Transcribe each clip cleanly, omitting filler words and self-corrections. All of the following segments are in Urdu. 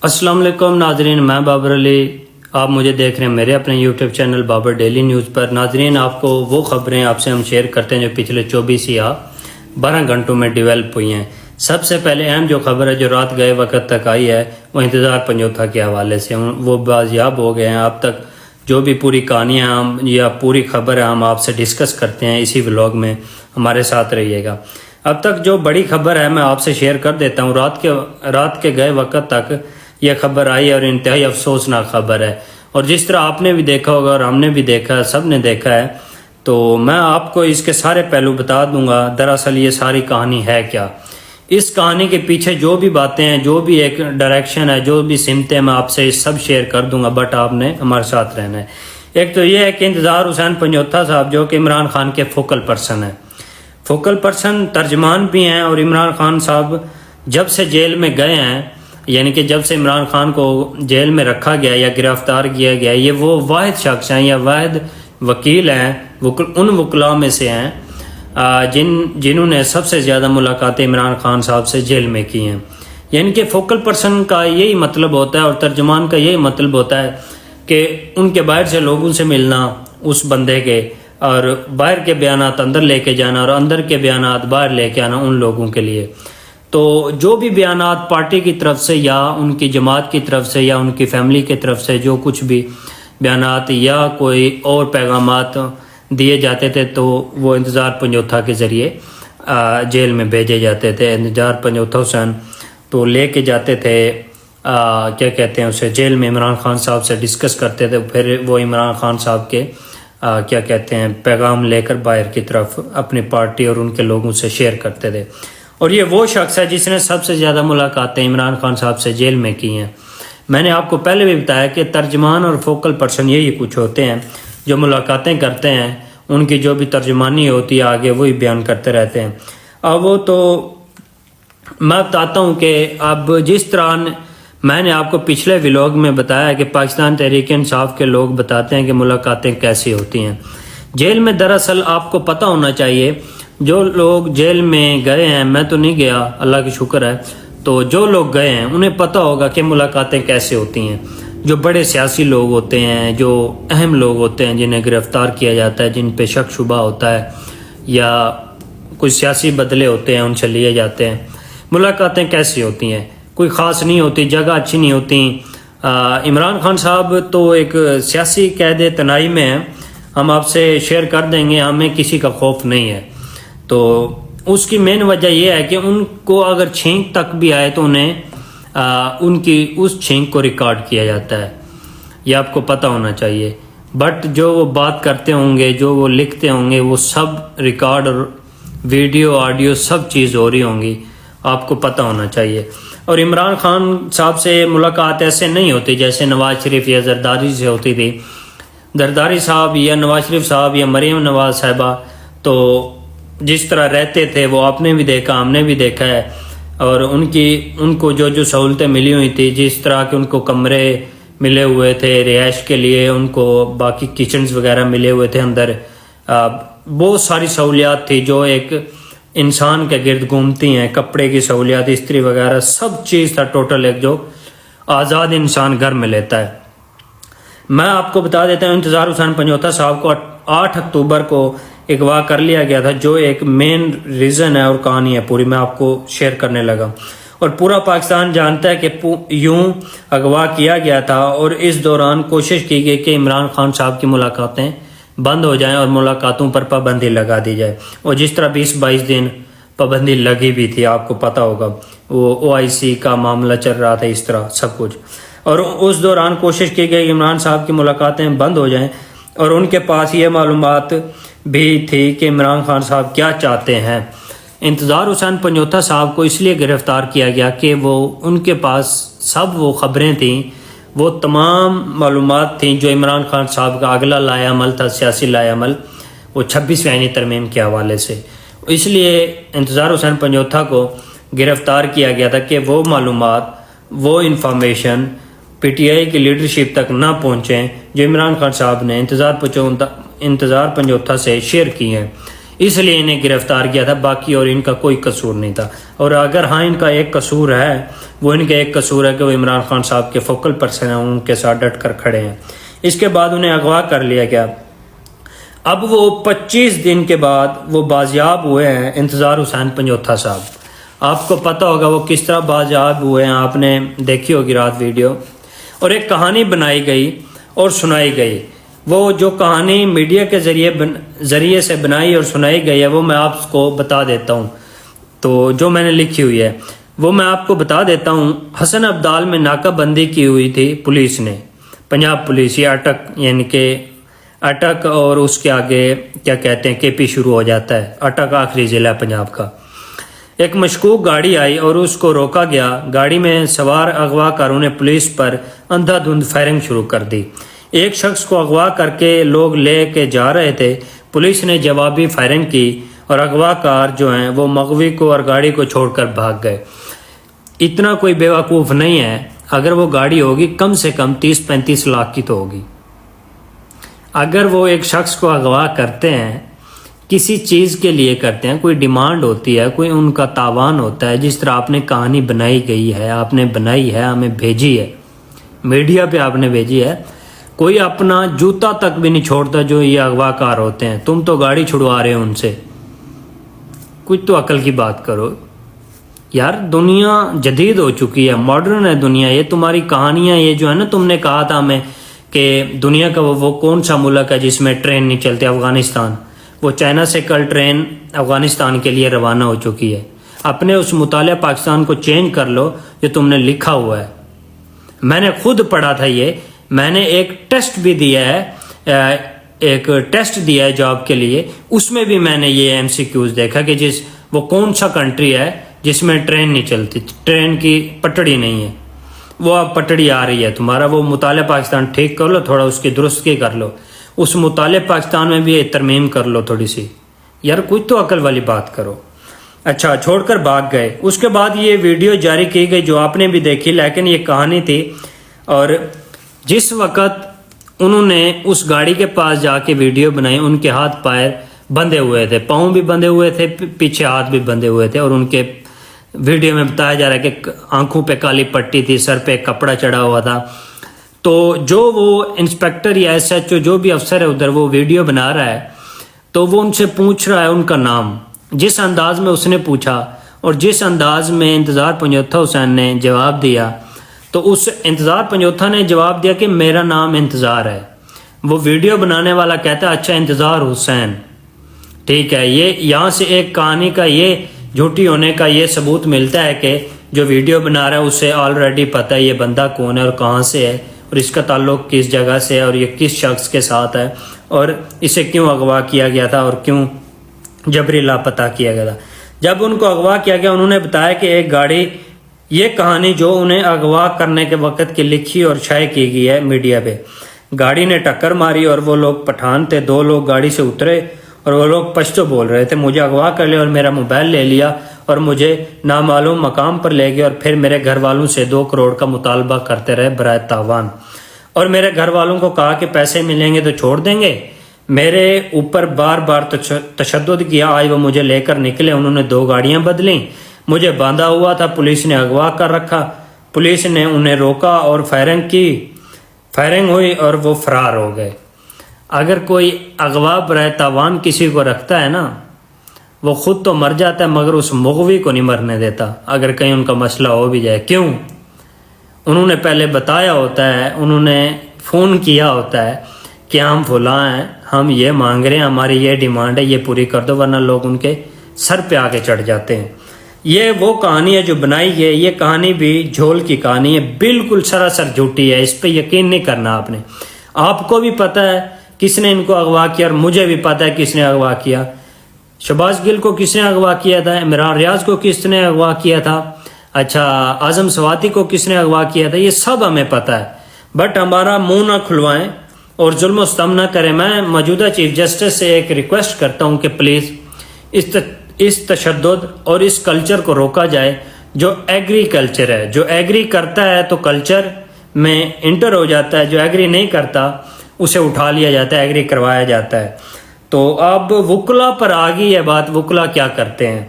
السلام علیکم ناظرین، میں بابر علی، آپ مجھے دیکھ رہے ہیں میرے اپنے YouTube channel Babar daily news پر۔ ناظرین، آپ کو وہ خبریں آپ سے ہم شیئر کرتے ہیں جو پچھلے 24 یا 12 گھنٹوں میں ڈیولپ ہوئی ہیں۔ سب سے پہلے اہم جو خبر ہے جو رات گئے وقت تک آئی ہے وہ انتظار پنجوتھا کے حوالے سے، وہ بازیاب ہو گئے ہیں۔ اب تک جو بھی پوری کہانیاں ہم یا پوری خبر ہے ہم آپ سے ڈسکس کرتے ہیں اسی ولاگ میں، ہمارے ساتھ رہیے گا۔ اب تک جو بڑی خبر ہے میں آپ سے شیئر کر دیتا ہوں۔ رات کے گئے وقت تک یہ خبر آئی اور انتہائی افسوسناک خبر ہے، اور جس طرح آپ نے بھی دیکھا ہوگا اور ہم نے بھی دیکھا ہے، سب نے دیکھا ہے، تو میں آپ کو اس کے سارے پہلو بتا دوں گا۔ دراصل یہ ساری کہانی ہے کیا، اس کہانی کے پیچھے جو بھی باتیں ہیں، جو بھی ایک ڈائریکشن ہے، جو بھی سمتیں، میں آپ سے سب شیئر کر دوں گا، بٹ آپ نے ہمارے ساتھ رہنا ہے۔ ایک تو یہ ہے کہ انتظار حسین پنجوتھا صاحب جو کہ عمران خان کے فوکل پرسن ہیں، فوکل پرسن ترجمان بھی ہیں، اور عمران خان صاحب جب سے جیل میں گئے ہیں، یعنی کہ جب سے عمران خان کو جیل میں رکھا گیا یا گرفتار کیا گیا، یہ وہ واحد شخص ہیں یا واحد وکیل ہیں، ان وکلاء میں سے ہیں جنہوں نے سب سے زیادہ ملاقاتیں عمران خان صاحب سے جیل میں کی ہیں۔ یعنی کہ فوکل پرسن کا یہی مطلب ہوتا ہے اور ترجمان کا یہی مطلب ہوتا ہے کہ ان کے باہر سے لوگوں سے ملنا اس بندے کے، اور باہر کے بیانات اندر لے کے جانا اور اندر کے بیانات باہر لے کے آنا ان لوگوں کے لیے۔ تو جو بھی بیانات پارٹی کی طرف سے یا ان کی جماعت کی طرف سے یا ان کی فیملی کی طرف سے جو کچھ بھی بیانات یا کوئی اور پیغامات دیے جاتے تھے تو وہ انتظار پنجوتھا کے ذریعے جیل میں بھیجے جاتے تھے۔ انتظار پنجوتھا حسین تو لے کے جاتے تھے کیا کہتے ہیں اسے، جیل میں عمران خان صاحب سے ڈسکس کرتے تھے، پھر وہ عمران خان صاحب کے کیا کہتے ہیں پیغام لے کر باہر کی طرف اپنی پارٹی اور ان کے لوگوں سے شیئر کرتے تھے۔ اور یہ وہ شخص ہے جس نے سب سے زیادہ ملاقاتیں عمران خان صاحب سے جیل میں کی ہیں۔ میں نے آپ کو پہلے بھی بتایا کہ ترجمان اور فوکل پرسن یہی کچھ ہوتے ہیں جو ملاقاتیں کرتے ہیں، ان کی جو بھی ترجمانی ہوتی ہے آگے وہی بیان کرتے رہتے ہیں۔ اب وہ تو میں بتاتا ہوں کہ اب جس طرح میں نے آپ کو پچھلے ولاگ میں بتایا کہ پاکستان تحریک انصاف کے لوگ بتاتے ہیں کہ ملاقاتیں کیسی ہوتی ہیں جیل میں۔ دراصل آپ کو پتہ ہونا چاہیے، جو لوگ جیل میں گئے ہیں، میں تو نہیں گیا اللہ کی شکر ہے، تو جو لوگ گئے ہیں انہیں پتہ ہوگا کہ ملاقاتیں کیسے ہوتی ہیں۔ جو بڑے سیاسی لوگ ہوتے ہیں، جو اہم لوگ ہوتے ہیں جنہیں گرفتار کیا جاتا ہے، جن پہ شک شبہ ہوتا ہے یا کوئی سیاسی بدلے ہوتے ہیں ان سے لیے جاتے ہیں، ملاقاتیں کیسی ہوتی ہیں؟ کوئی خاص نہیں ہوتی، جگہ اچھی نہیں ہوتی۔ عمران خان صاحب تو ایک سیاسی قید تنہائی میں ہیں، ہم آپ سے شیئر کر دیں گے، ہمیں کسی کا خوف نہیں ہے۔ تو اس کی مین وجہ یہ ہے کہ ان کو اگر چھینک تک بھی آئے تو انہیں ان کی اس چھینک کو ریکارڈ کیا جاتا ہے، یہ آپ کو پتہ ہونا چاہیے۔ بٹ جو وہ بات کرتے ہوں گے، جو وہ لکھتے ہوں گے، وہ سب ریکارڈ اور ویڈیو آڈیو سب چیز ہو رہی ہوں گی، آپ کو پتہ ہونا چاہیے۔ اور عمران خان صاحب سے ملاقات ایسے نہیں ہوتی جیسے نواز شریف یا زرداری سے ہوتی تھی۔ زرداری صاحب یا نواز شریف صاحب یا مریم نواز صاحبہ تو جس طرح رہتے تھے وہ آپ نے بھی دیکھا، ہم نے بھی دیکھا ہے، اور ان کو جو سہولتیں ملی ہوئی تھی، جس طرح کے ان کو کمرے ملے ہوئے تھے رہائش کے لیے، ان کو باقی کچنز وغیرہ ملے ہوئے تھے اندر، بہت ساری سہولیات تھی جو ایک انسان کے گرد گھومتی ہیں، کپڑے کی سہولیات، استری وغیرہ سب چیز تھا ٹوٹل، ایک جو آزاد انسان گھر میں لیتا ہے۔ میں آپ کو بتا دیتا ہوں، انتظار حسین پنجوتھا صاحب کو 8 اکتوبر کو اغوا کر لیا گیا تھا، جو ایک مین ریزن ہے اور کہانی ہے پوری، میں آپ کو شیئر کرنے لگا، اور پورا پاکستان جانتا ہے کہ یوں اغوا کیا گیا تھا، اور اس دوران کوشش کی گئی کہ عمران خان صاحب کی ملاقاتیں بند ہو جائیں اور ملاقاتوں پر پابندی لگا دی جائے، اور جس طرح 20-22 دن پابندی لگی بھی تھی، آپ کو پتہ ہوگا، وہ OIC کا معاملہ چل رہا تھا، اس طرح سب کچھ، اور اس دوران کوشش کی گئی کہ عمران صاحب کی ملاقاتیں بند ہو جائیں، اور ان کے پاس یہ معلومات بھی تھی کہ عمران خان صاحب کیا چاہتے ہیں۔ انتظار حسین پنجوتھا صاحب کو اس لیے گرفتار کیا گیا کہ وہ ان کے پاس سب وہ خبریں تھیں، وہ تمام معلومات تھیں جو عمران خان صاحب کا اگلا لائے عمل تھا، سیاسی لائے عمل، وہ 26ویں آئینی ترمیم کے حوالے سے۔ اس لیے انتظار حسین پنجوتھا کو گرفتار کیا گیا تھا کہ وہ معلومات، وہ انفارمیشن PTI کی لیڈرشپ تک نہ پہنچیں جو عمران خان صاحب نے انتظار پنجوتھا سے شیئر کی ہیں۔ اس لیے انہیں گرفتار کیا تھا، باقی اور ان کا کوئی قصور نہیں تھا۔ اور اگر ہاں ان کا ایک قصور ہے، وہ ان کا ایک قصور ہے کہ وہ عمران خان صاحب کے فوکل پرسن ہیں، ان کے ساتھ ڈٹ کر کھڑے ہیں۔ اس کے بعد انہیں اغوا کر لیا گیا۔ اب وہ 25 دن کے بعد وہ بازیاب ہوئے ہیں انتظار حسین پنجوتھا صاحب۔ آپ کو پتہ ہوگا وہ کس طرح بازیاب ہوئے ہیں، آپ نے دیکھی ہوگی رات ویڈیو۔ اور ایک کہانی بنائی گئی اور سنائی گئی، وہ جو کہانی میڈیا کے ذریعے سے بنائی اور سنائی گئی ہے وہ میں آپ کو بتا دیتا ہوں۔ تو جو میں نے لکھی ہوئی ہے وہ میں آپ کو بتا دیتا ہوں۔ حسن ابدال میں ناکہ بندی کی ہوئی تھی پولیس نے، پنجاب پولیس، یہ اٹک یعنی کہ اٹک اور اس کے آگے کیا کہتے ہیں کے پی شروع ہو جاتا ہے، اٹک آخری ضلع پنجاب کا۔ ایک مشکوک گاڑی آئی اور اس کو روکا گیا۔ گاڑی میں سوار اغوا کاروں نے پولیس پر اندھا دھند فائرنگ شروع کر دی۔ ایک شخص کو اغوا کر کے لوگ لے کے جا رہے تھے، پولیس نے جوابی فائرنگ کی اور اغوا کار جو ہیں وہ مغوی کو اور گاڑی کو چھوڑ کر بھاگ گئے۔ اتنا کوئی بیوقوف نہیں ہے، اگر وہ گاڑی ہوگی کم سے کم 30-35 لاکھ کی تو ہوگی۔ اگر وہ ایک شخص کو اغوا کرتے ہیں، کسی چیز کے لیے کرتے ہیں، کوئی ڈیمانڈ ہوتی ہے، کوئی ان کا تاوان ہوتا ہے، جس طرح آپ نے کہانی بنائی گئی ہے، آپ نے بنائی ہے، ہمیں بھیجی ہے، میڈیا پہ آپ نے بھیجی ہے، کوئی اپنا جوتا تک بھی نہیں چھوڑتا جو یہ اغوا کار ہوتے ہیں۔ تم تو گاڑی چھڑوا رہے ہو ان سے، کچھ تو عقل کی بات کرو یار۔ دنیا جدید ہو چکی ہے، ماڈرن ہے دنیا۔ یہ تمہاری کہانیاں، یہ جو ہے نا، تم نے کہا تھا ہمیں کہ دنیا کا وہ کون سا ملک ہے جس میں ٹرین نہیں چلتے، افغانستان۔ وہ چائنا سے کل ٹرین افغانستان کے لیے روانہ ہو چکی ہے۔ اپنے اس مطالعہ پاکستان کو چینج کر لو جو تم نے لکھا ہوا ہے۔ میں نے خود پڑھا تھا یہ، میں نے ایک ٹیسٹ بھی دیا ہے، ایک ٹیسٹ دیا ہے جاب کے لیے، اس میں بھی میں نے یہ ایم سی کیوز دیکھا کہ وہ کون سا کنٹری ہے جس میں ٹرین نہیں چلتی، ٹرین کی پٹڑی نہیں ہے۔ وہ اب پٹڑی آ رہی ہے تمہارا، وہ مطالعہ پاکستان ٹھیک کر لو، تھوڑا اس کی درستگی کر لو، اس مطالعہ پاکستان میں بھی ترمیم کر لو تھوڑی سی یار، کچھ تو عقل والی بات کرو۔ اچھا، چھوڑ کر بھاگ گئے۔ اس کے بعد یہ ویڈیو جاری کی گئی جو آپ نے بھی دیکھی، لیکن یہ کہانی تھی۔ اور جس وقت انہوں نے اس گاڑی کے پاس جا کے ویڈیو بنائی، ان کے ہاتھ پیر بندھے ہوئے تھے، پاؤں بھی بندھے ہوئے تھے، پیچھے ہاتھ بھی بندھے ہوئے تھے، اور ان کے ویڈیو میں بتایا جا رہا ہے کہ آنکھوں پہ کالی پٹی تھی، سر پہ کپڑا چڑھا ہوا تھا۔ تو جو وہ انسپیکٹر یا ایس ایچ او جو بھی افسر ہے ادھر، وہ ویڈیو بنا رہا ہے، تو وہ ان سے پوچھ رہا ہے ان کا نام۔ جس انداز میں اس نے پوچھا اور جس انداز میں انتظار پنجوتھا حسین نے جواب دیا، تو اس انتظار پنجوتھا نے جواب دیا کہ میرا نام انتظار ہے۔ وہ ویڈیو بنانے والا کہتا ہے اچھا انتظار حسین، ٹھیک ہے۔ یہ یہاں سے ایک کہانی کا یہ جھوٹی ہونے کا یہ ثبوت ملتا ہے کہ جو ویڈیو بنا رہا ہے اسے آلریڈی پتہ ہے یہ بندہ کون ہے اور کہاں سے ہے اور اس کا تعلق کس جگہ سے ہے اور یہ کس شخص کے ساتھ ہے اور اسے کیوں اغوا کیا گیا تھا اور کیوں جبری لاپتہ کیا گیا تھا۔ جب ان کو اغوا کیا گیا، انہوں نے بتایا کہ ایک گاڑی، یہ کہانی جو انہیں اغوا کرنے کے وقت کی لکھی اور شائع کی گئی ہے میڈیا پہ، گاڑی نے ٹکر ماری اور وہ لوگ پٹھان تھے، 2 لوگ گاڑی سے اترے اور وہ لوگ پشتو بول رہے تھے، مجھے اغوا کر لیا اور میرا موبائل لے لیا اور مجھے نامعلوم مقام پر لے گئے اور پھر میرے گھر والوں سے 2 کروڑ کا مطالبہ کرتے رہے برائے تاوان، اور میرے گھر والوں کو کہا کہ پیسے ملیں گے تو چھوڑ دیں گے۔ میرے اوپر بار بار تشدد کیا، آج وہ مجھے لے کر نکلے، انہوں نے 2 گاڑیاں بدلیں، مجھے باندھا ہوا تھا، پولیس نے اغوا کر رکھا، پولیس نے انہیں روکا اور فائرنگ کی، فائرنگ ہوئی اور وہ فرار ہو گئے۔ اگر کوئی اغوا برائے تاوان کسی کو رکھتا ہے نا، وہ خود تو مر جاتا ہے مگر اس مغوی کو نہیں مرنے دیتا اگر کہیں ان کا مسئلہ ہو بھی جائے۔ کیوں؟ انہوں نے پہلے بتایا ہوتا ہے، انہوں نے فون کیا ہوتا ہے کہ ہم فلاں ہیں، ہم یہ مانگ رہے ہیں، ہماری یہ ڈیمانڈ ہے، یہ پوری کر دو، ورنہ لوگ ان کے سر پہ آ کے چڑھ جاتے ہیں۔ یہ وہ کہانی ہے جو بنائی ہے، یہ کہانی بھی جھول کی کہانی ہے، بالکل سراسر جھوٹی ہے، اس پہ یقین نہیں کرنا آپ نے۔ آپ کو بھی پتہ ہے کس نے ان کو اغوا کیا اور مجھے بھی پتہ ہے کس نے اغوا کیا۔ شہباز گل کو کس نے اغوا کیا تھا، عمران ریاض کو کس نے اغوا کیا تھا، اچھا اعظم سواتی کو کس نے اغوا کیا تھا، یہ سب ہمیں پتہ ہے، بٹ ہمارا منہ نہ کھلوائیں اور ظلم و ستم نہ کریں۔ میں موجودہ چیف جسٹس سے ایک ریکویسٹ کرتا ہوں کہ پلیز اس تشدد اور اس کلچر کو روکا جائے جو ایگری کلچر ہے۔ جو ایگری کرتا ہے تو کلچر میں انٹر ہو جاتا ہے، جو ایگری نہیں کرتا اسے اٹھا لیا جاتا ہے، ایگری کروایا جاتا ہے۔ تو اب وکلا پر آ گئی ہے بات، وکلا کیا کرتے ہیں۔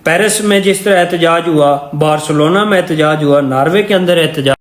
پیرس میں جس طرح احتجاج ہوا، بارسلونا میں احتجاج ہوا، ناروے کے اندر احتجاج